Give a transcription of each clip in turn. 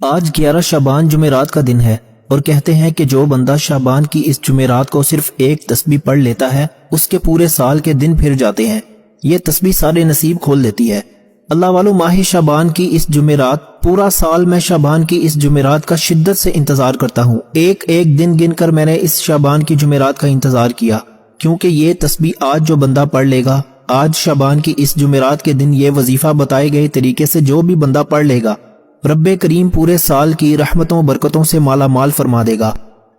آج 11 شعبان جمعرات کا دن ہے اور کہتے ہیں کہ جو بندہ شعبان کی اس جمعرات کو صرف ایک تسبیح پڑھ لیتا ہے اس کے پورے سال کے دن پھر جاتے ہیں۔ یہ تسبیح سارے نصیب کھول دیتی ہے۔ اللہ والو، ماہ شعبان کی اس جمعرات، پورا سال میں شعبان کی اس جمعرات کا شدت سے انتظار کرتا ہوں۔ ایک ایک دن گن کر میں نے اس شعبان کی جمعرات کا انتظار کیا، کیونکہ یہ تسبیح آج جو بندہ پڑھ لے گا، آج شعبان کی اس جمعرات کے دن یہ وظیفہ بتائے گئے طریقے سے جو بھی بندہ پڑھ لے گا، رب کریم پورے سال کی رحمتوں برکتوں سے مالا مال فرما دے گا۔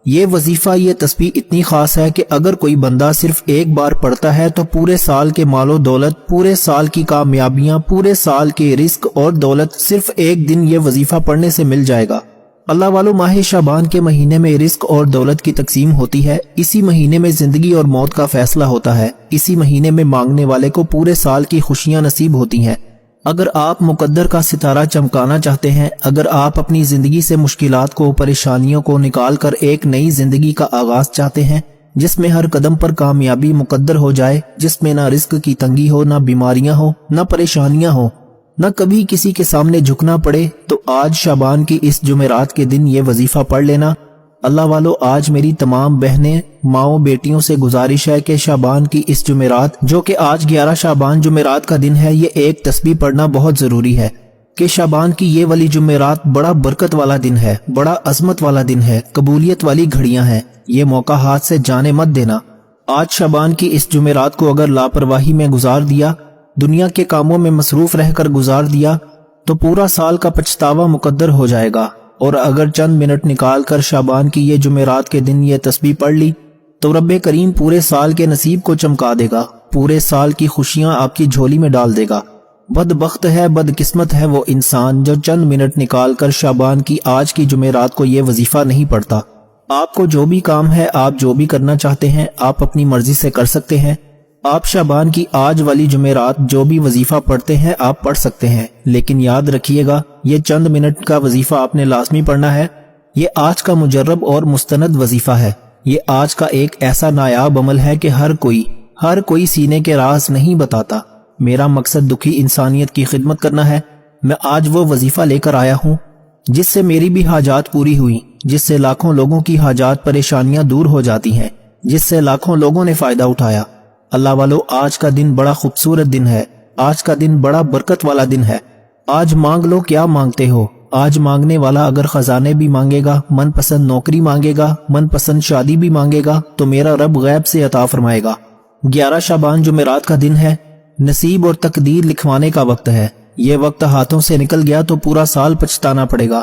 یہ وظیفہ، یہ تسبیح اتنی خاص ہے کہ اگر کوئی بندہ صرف ایک بار پڑھتا ہے تو پورے سال کے مال و دولت، پورے سال کی کامیابیاں، پورے سال کے رزق اور دولت صرف ایک دن یہ وظیفہ پڑھنے سے مل جائے گا۔ اللہ والو، ماہ شعبان کے مہینے میں رزق اور دولت کی تقسیم ہوتی ہے، اسی مہینے میں زندگی اور موت کا فیصلہ ہوتا ہے، اسی مہینے میں مانگنے والے کو پورے سال کی خوشیاں نصیب ہوتی ہیں۔ اگر آپ مقدر کا ستارہ چمکانا چاہتے ہیں، اگر آپ اپنی زندگی سے مشکلات کو، پریشانیوں کو نکال کر ایک نئی زندگی کا آغاز چاہتے ہیں جس میں ہر قدم پر کامیابی مقدر ہو جائے، جس میں نہ رزق کی تنگی ہو، نہ بیماریاں ہو، نہ پریشانیاں ہو، نہ کبھی کسی کے سامنے جھکنا پڑے، تو آج شعبان کی اس جمعرات کے دن یہ وظیفہ پڑھ لینا۔ اللہ والو، آج میری تمام بہنیں، ماؤں، بیٹیوں سے گزارش ہے کہ شعبان کی اس جمعرات، جو کہ آج 11 شعبان جمعرات کا دن ہے، یہ ایک تسبیح پڑھنا بہت ضروری ہے کہ شعبان کی یہ والی جمعرات بڑا برکت والا دن ہے، بڑا عظمت والا دن ہے، قبولیت والی گھڑیاں ہیں۔ یہ موقع ہاتھ سے جانے مت دینا۔ آج شعبان کی اس جمعرات کو اگر لاپرواہی میں گزار دیا، دنیا کے کاموں میں مصروف رہ کر گزار دیا، تو پورا سال کا پچھتاوا مقدر ہو جائے گا۔ اور اگر چند منٹ نکال کر شعبان کی یہ جمعرات کے دن یہ تسبیح پڑھ لی تو رب کریم پورے سال کے نصیب کو چمکا دے گا، پورے سال کی خوشیاں آپ کی جھولی میں ڈال دے گا۔ بدبخت ہے، بدقسمت ہے وہ انسان جو چند منٹ نکال کر شعبان کی آج کی جمعرات کو یہ وظیفہ نہیں پڑھتا۔ آپ کو جو بھی کام ہے، آپ جو بھی کرنا چاہتے ہیں، آپ اپنی مرضی سے کر سکتے ہیں۔ آپ شعبان کی آج والی جمعرات جو بھی وظیفہ پڑھتے ہیں آپ پڑھ سکتے ہیں، لیکن یاد رکھیے گا یہ چند منٹ کا وظیفہ آپ نے لازمی پڑھنا ہے۔ یہ آج کا مجرب اور مستند وظیفہ ہے۔ یہ آج کا ایک ایسا نایاب عمل ہے کہ ہر کوئی سینے کے راز نہیں بتاتا۔ میرا مقصد دکھی انسانیت کی خدمت کرنا ہے۔ میں آج وہ وظیفہ لے کر آیا ہوں جس سے میری بھی حاجات پوری ہوئی، جس سے لاکھوں لوگوں کی حاجات پریشانیاں دور ہو جاتی ہیں، جس سے لاکھوں لوگوں نے فائدہ اٹھایا۔ اللہ والو، آج کا دن بڑا خوبصورت دن ہے، آج کا دن بڑا برکت والا دن ہے۔ آج مانگ لو کیا مانگتے ہو۔ آج مانگنے والا اگر خزانے بھی مانگے گا، من پسند نوکری مانگے گا، من پسند شادی بھی مانگے گا، تو میرا رب غیب سے عطا فرمائے گا۔ 11 شعبان جمعرات کا دن ہے، نصیب اور تقدیر لکھوانے کا وقت ہے۔ یہ وقت ہاتھوں سے نکل گیا تو پورا سال پچھتانا پڑے گا۔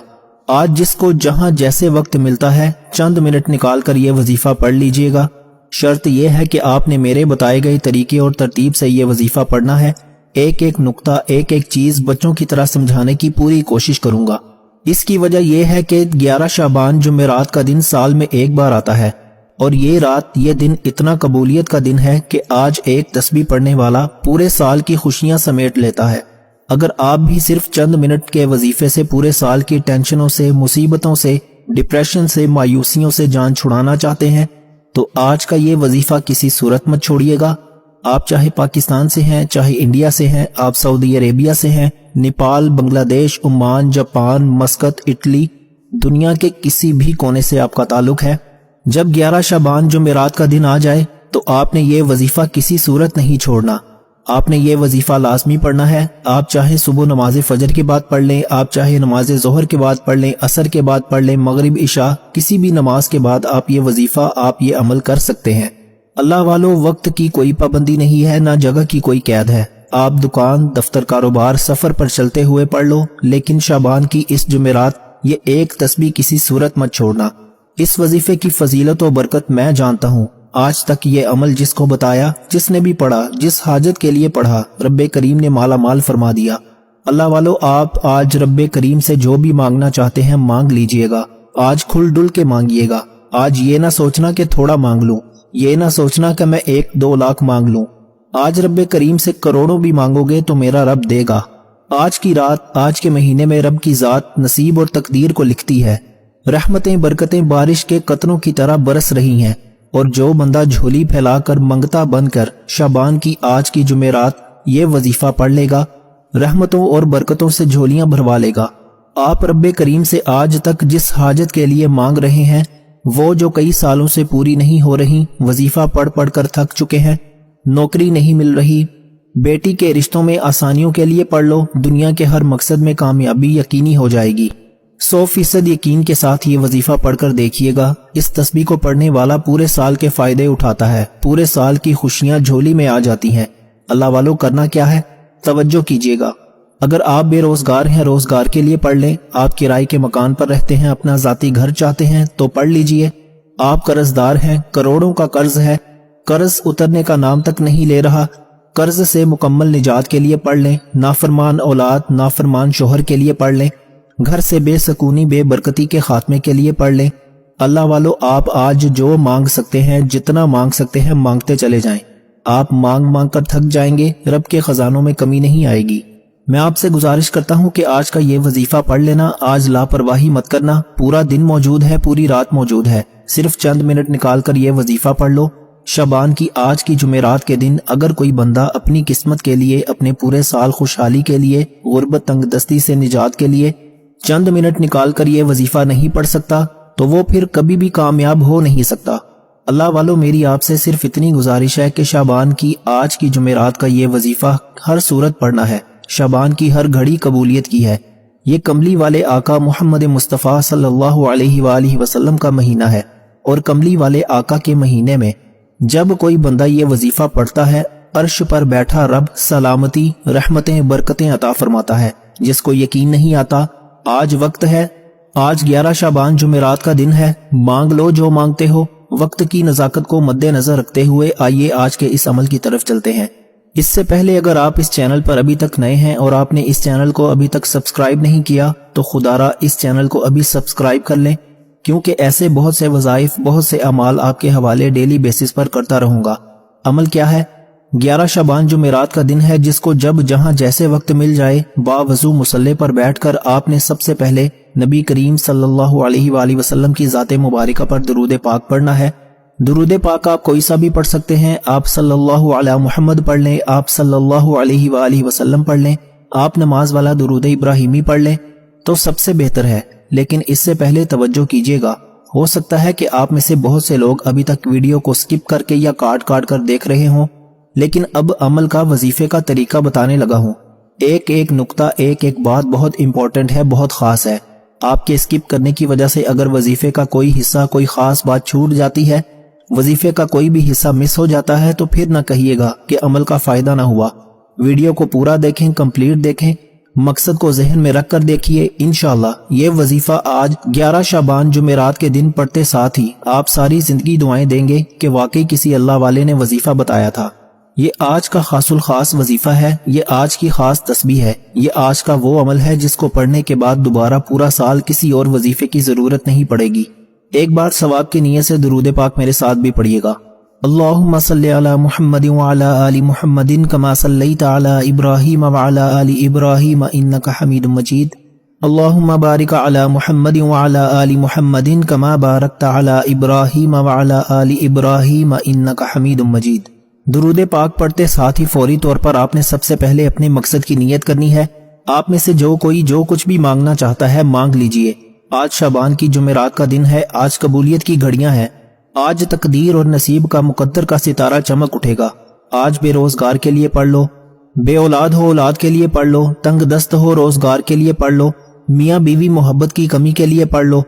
آج جس کو جہاں جیسے وقت ملتا ہے، چند منٹ نکال کر یہ وظیفہ پڑھ لیجئے گا۔ شرط یہ ہے کہ آپ نے میرے بتائے گئے طریقے اور ترتیب سے یہ وظیفہ پڑھنا ہے۔ ایک ایک نقطہ، ایک ایک چیز بچوں کی طرح سمجھانے کی پوری کوشش کروں گا۔ اس کی وجہ یہ ہے کہ 11 شعبان جمعرات کا دن سال میں ایک بار آتا ہے، اور یہ رات، یہ دن اتنا قبولیت کا دن ہے کہ آج ایک تسبیح پڑھنے والا پورے سال کی خوشیاں سمیٹ لیتا ہے۔ اگر آپ بھی صرف چند منٹ کے وظیفے سے پورے سال کی ٹینشنوں سے، مصیبتوں سے، ڈپریشن سے، مایوسیوں سے جان چھڑانا چاہتے ہیں تو آج کا یہ وظیفہ کسی صورت مت چھوڑیے گا۔ آپ چاہے پاکستان سے ہیں، چاہے انڈیا سے ہیں، آپ سعودی عربیہ سے ہیں، نیپال، بنگلہ دیش، عمان، جاپان، مسقط، اٹلی، دنیا کے کسی بھی کونے سے آپ کا تعلق ہے، جب 11 شعبان جمعرات کا دن آ جائے تو آپ نے یہ وظیفہ کسی صورت نہیں چھوڑنا۔ آپ نے یہ وظیفہ لازمی پڑھنا ہے۔ آپ چاہے صبح نماز فجر کے بعد پڑھ لیں، آپ چاہے نماز ظہر کے بعد پڑھ لیں، عصر کے بعد پڑھ لیں، مغرب، عشاء، کسی بھی نماز کے بعد آپ یہ وظیفہ، آپ یہ عمل کر سکتے ہیں۔ اللہ والو، وقت کی کوئی پابندی نہیں ہے، نہ جگہ کی کوئی قید ہے۔ آپ دکان، دفتر، کاروبار، سفر پر چلتے ہوئے پڑھ لو، لیکن شعبان کی اس جمعرات یہ ایک تسبیح کسی صورت مت چھوڑنا۔ اس وظیفے کی فضیلت و برکت میں جانتا ہوں۔ آج تک یہ عمل جس کو بتایا، جس نے بھی پڑھا، جس حاجت کے لیے پڑھا، رب کریم نے مالا مال فرما دیا۔ اللہ والو، آپ آج رب کریم سے جو بھی مانگنا چاہتے ہیں مانگ لیجئے گا۔ آج کھل ڈل کے مانگیے گا۔ آج یہ نہ سوچنا کہ تھوڑا مانگ لوں، یہ نہ سوچنا کہ میں 1-2 لاکھ مانگ لوں۔ آج رب کریم سے کروڑوں بھی مانگو گے تو میرا رب دے گا۔ آج کی رات، آج کے مہینے میں رب کی ذات نصیب اور تقدیر کو لکھتی ہے۔ رحمتیں، برکتیں بارش کے قطروں کی طرح برس رہی ہیں، اور جو بندہ جھولی پھیلا کر منگتا بن کر شعبان کی آج کی جمعرات یہ وظیفہ پڑھ لے گا، رحمتوں اور برکتوں سے جھولیاں بھروا لے گا۔ آپ रब करीम से आज तक जिस हाजत के लिए मांग रहे हैं वो जो कई सालों से पूरी नहीं हो रही, वजीफा पढ़ पढ़ कर थक चुके हैं, नौकरी नहीं मिल रही, बेटी के रिश्तों में आसानियों के लिए पढ़ लो, दुनिया के हर मकसद में कामयाबी यकीनी हो जाएगी। 100% यकीन के साथ ये वजीफा पढ़कर देखिएगा। इस तस्बीह को पढ़ने वाला पूरे साल के फायदे उठाता है, पूरे साल की खुशियां झोली में आ जाती हैं। अल्लाह वालों, करना क्या है, तवज्जो कीजिएगा। अगर आप बेरोजगार हैं, रोजगार के लिए पढ़ लें। आप किराए के मकान पर रहते हैं, अपना जाती घर चाहते हैं तो पढ़ लीजिए। आप कर्जदार हैं, करोड़ों का कर्ज है, कर्ज उतरने का नाम तक नहीं ले रहा, कर्ज से मुकम्मल निजात के लिए पढ़ लें। नाफरमान औलाद, नाफरमान शोहर के लिए पढ़ लें। घर से बेसकूनी बेबरकती के खात्मे के लिए पढ़ लें। अल्लाह वालों, आप आज जो मांग सकते हैं, जितना मांग सकते हैं, मांगते चले जाएं। आप मांग मांग कर थक जाएंगे, रब के खजानों में कमी नहीं आएगी। मैं आपसे गुजारिश करता हूं कि आज का ये वजीफा पढ़ लेना। आज लापरवाही मत करना। पूरा दिन मौजूद है, पूरी रात मौजूद है, सिर्फ चंद मिनट निकाल कर ये वजीफा पढ़ लो। शबान की आज की जुमेरात के दिन अगर कोई बंदा अपनी किस्मत के लिए, अपने पूरे साल खुशहाली के लिए, गुर्बत तंगदस्ती से निजात के लिए चंद मिनट निकाल कर ये वजीफा नहीं पढ़ सकता तो वो फिर कभी भी कामयाब हो नहीं सकता। अल्लाह वालों, मेरी आपसे सिर्फ इतनी गुजारिश है कि शाबान की आज की जुमेरात का ये वजीफा हर सूरत पढ़ना है। शाबान की हर घड़ी कबूलियत की है। ये कमली वाले आका मोहम्मद मुस्तफ़ा सल्लल्लाहु अलैहि वसल्लम का महीना है और कमली वाले आका के महीने में जब कोई बंदा ये वजीफा पढ़ता है, अर्श पर बैठा रब सलामती, रहमतें, बरकतें अता फरमाता है। जिसको यकीन नहीं आता, आज वक्त है। आज 11 शाबान जुमेरात का दिन है। मांग लो जो मांगते हो। वक्त की नजाकत को मद्देनजर रखते हुए आइए आज के इस अमल की तरफ चलते हैं। इससे पहले अगर आप इस चैनल पर अभी तक नए हैं और आपने इस चैनल को अभी तक सब्सक्राइब नहीं किया तो खुदारा इस चैनल को अभी सब्सक्राइब कर लें, क्योंकि ऐसे बहुत से वज़ाइफ, बहुत से अमाल आपके हवाले डेली बेसिस पर करता रहूंगा। अमल क्या है? 11 शाबान जुमेरात का दिन है जिसको जब जहां जैसे वक्त मिल जाए बावजू मुसल्ले पर बैठकर आपने सबसे पहले नबी करीम सल्लल्लाहु अलैहि वसल्लम की ज़ाते मुबारका पर दुरूद पाक पढ़ना है। दुरूद पाक आप कोई सा भी पढ़ सकते हैं। आप सल्लल्लाहु अला मुहम्मद पढ़ लें, आप सल्लल्लाहु अलैहि वसल्लम पढ़ लें, आप नमाज वाला दुरूद इब्राहिमी पढ़ लें तो सबसे बेहतर है। लेकिन इससे पहले तवज्जो कीजिएगा, हो सकता है कि आप में से बहुत से लोग अभी तक वीडियो को स्किप करके या काट काट कर देख रहे हों, लेकिन अब अमल का वजीफे का तरीका बताने लगा हूँ। एक एक नुक्ता, एक एक बात बहुत इंपॉर्टेंट है, बहुत खास है। आपके स्किप करने की वजह से अगर वजीफे का कोई हिस्सा, कोई खास बात छूट जाती है, वजीफे का कोई भी हिस्सा मिस हो जाता है तो फिर ना कहिएगा कि अमल का फायदा ना हुआ। वीडियो को पूरा देखें, कंप्लीट देखें, मकसद को जहन में रख कर देखिए। इंशाअल्लाह ये वजीफा आज 11 शाबान जुमेरात के दिन पढ़ते साथ ही आप सारी जिंदगी दुआएं देंगे कि वाकई किसी अल्लाह वाले ने वजीफा बताया था। ये आज का खासुल खास वजीफा है, ये आज की खास तस्बीह है, ये आज का वो अमल है जिसको पढ़ने के बाद दोबारा पूरा साल किसी और वजीफे की जरूरत नहीं पड़ेगी। एक बार सवाब की नीयत से दुरूद पाक मेरे साथ भी पढ़िएगा। अल्लाहुम्मा सल्ली अला मुहम्मदिन व अला आलि मुहम्मदिन कमा सल्लैता अला इब्राहीम व अला आलि इब्राहीम इन्नका हमीदुम मजीद। अल्लाहुम्मा बारिक अला मुहम्मदिन व अला आलि मुहम्मदिन कमा बारकता अला इब्राहीम व अला आलि इब्राहीम इन्नका हमीदुम मजीद। दुरूद पाक पढ़ते साथ ही फौरी तौर पर आपने सबसे पहले अपने मकसद की नीयत करनी है। आप में से जो कोई जो कुछ भी मांगना चाहता है मांग लीजिए। आज शाबान की जुमेरात का दिन है, आज कबूलियत की घड़ियां हैं, आज तकदीर और नसीब का मुकद्दर का सितारा चमक उठेगा। आज बेरोजगार के लिए पढ़ लो, बे औलाद हो औलाद के लिए पढ़ लो, तंग दस्त हो रोजगार के लिए पढ़ लो, मियाँ बीवी मोहब्बत की कमी के लिए पढ़ लो,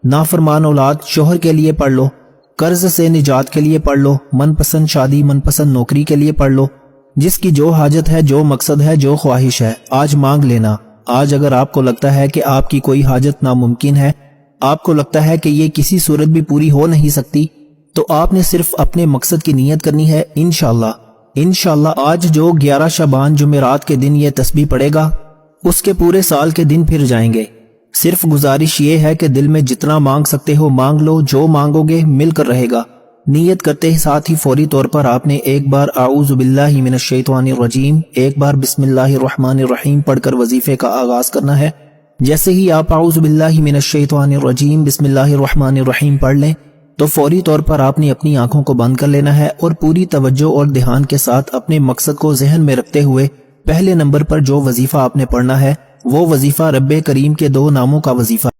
नाफरमान औलाद शोहर के लिए पढ़ लो, कर्ज से निजात के लिए पढ़ लो, मनपसंद शादी मनपसंद नौकरी के लिए पढ़ लो। जिसकी जो हाजत है, जो मकसद है, जो ख्वाहिश है, आज मांग लेना। आज अगर आपको लगता है कि आपकी कोई हाजत नामुमकिन है, आपको लगता है कि ये किसी सूरत भी पूरी हो नहीं सकती, तो आपने सिर्फ अपने मकसद की नीयत करनी है। इंशाअल्लाह आज जो 11 शाबान जुमेरात के दिन ये तस्बीह पड़ेगा उसके पूरे साल के दिन फिर जाएंगे। सिर्फ गुजारिश ये है कि दिल में जितना मांग सकते हो मांग लो, जो मांगोगे मिलकर रहेगा। नीयत करते ही साथ ही फौरी तौर पर आपने एक बार आऊज़ु बिल्लाहि मिनश शैतानिर रजीम, एक बार बिस्मिल्लाहिर रहमानिर रहीम पढ़कर वजीफे का आगाज करना है। जैसे ही आप आऊज़ु बिल्लाहि मिनश शैतानिर रजीम बिस्मिल्लाहिर रहमानिर रहीम पढ़ लें तो फौरी तौर पर आपने अपनी आंखों को बंद कर लेना है और पूरी तवज्जो और ध्यान के साथ अपने मकसद को जहन में रखते हुए पहले नंबर पर जो वजीफा आपने पढ़ना है وہ وظیفہ رب کریم کے 2 ناموں کا وظیفہ